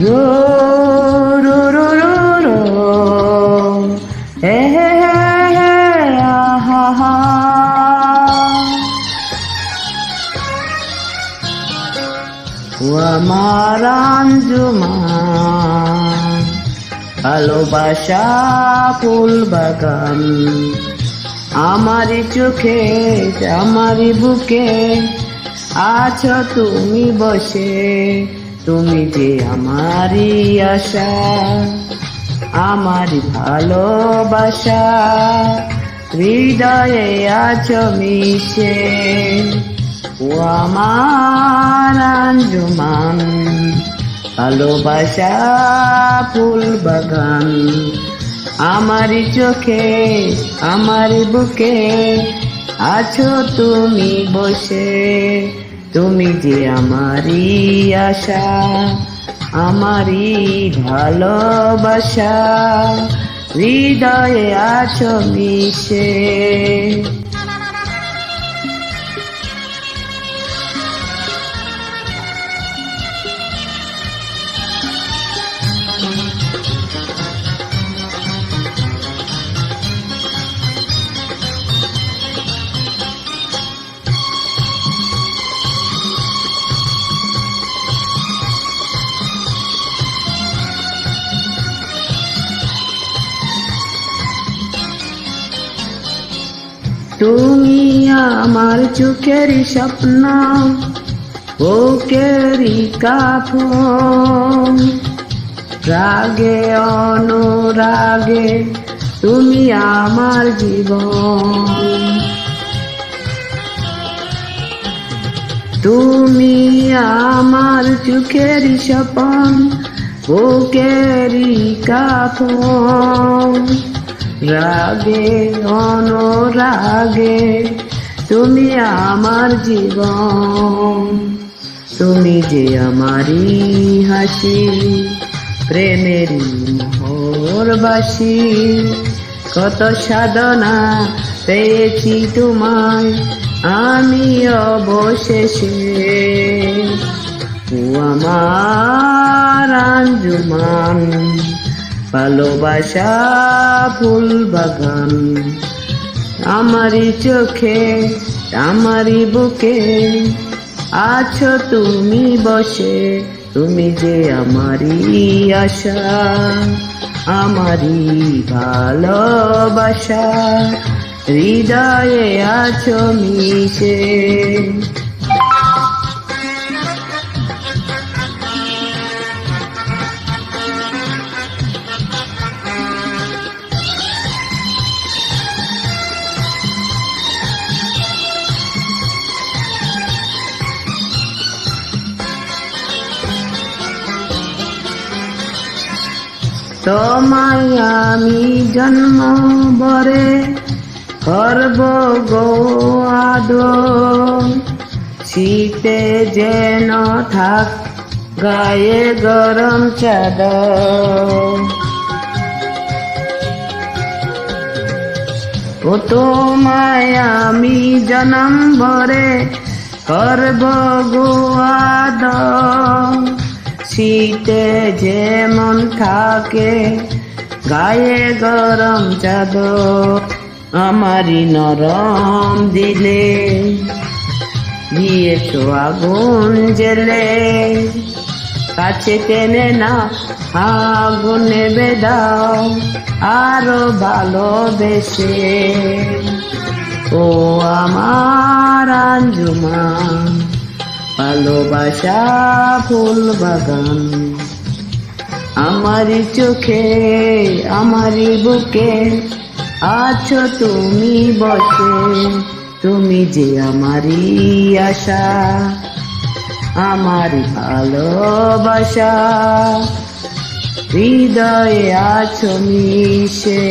rho রো রো রো রো হে হে হে হে আহা হা ও আমার আঞ্জুমান ভালোবাসা ফুল বাগান আমারই চোখে আমারই বুকে আছো তুমি বসে তুমি যে আমারই আশা আমারই ভালোবাসা হৃদয়ে আছো মিশে ও আমার আঞ্জুমান ভালোবাসা ফুল বাগান আমারই চোখে আমারই বুকে আছো তুমি বসে তুমি যে আমারই আশা আমারই ভালোবাসা হৃদয়ে আছো মিশে তুমি আমার চোখের স্বপ্ন বুকেরই কাফন রাগে অনুরাগে তুমি আমার জীবন তুমি আমার চোখের স্বপ্ন বুকেরই কাফন রাগে অনুরাগে তুমি আমার জীবন তুমি যে আমারই হাসি প্রেমেরই মোহরবাসী কত সাধনা পেয়েছি তোমায় আমি অবশেষে ও আমার আঞ্জুমান ভালোবাসা ফুল বাগান আমারই চোখে আমারই বুকে আছো তুমি বসে তুমি যে আমারই আশা আমারই ভালোবাসা হৃদয়ে আছো মিশে তোমায় আমি জন্ম বরে করব গো আদর শীতে যেন থাক গায়ে গরম চাদর ও তোমায় আমি জন্ম বরে করব গো আদর শীতে যেমন থাকে গায়ে গরম চাদর আমারই নরম দিলে দিয়েছো আগুন জেলে কাছে টেনে না আগুন নেবে দাও আরো ভালোবেসে ও আমার আঞ্জুমান ভালোবাসা ফুল বাগান আমারই চোখে আমারই বুকে আছো তুমি বসে তুমি যে আমারই আশা আমারই ভালোবাসা হৃদয়ে আছো মিশে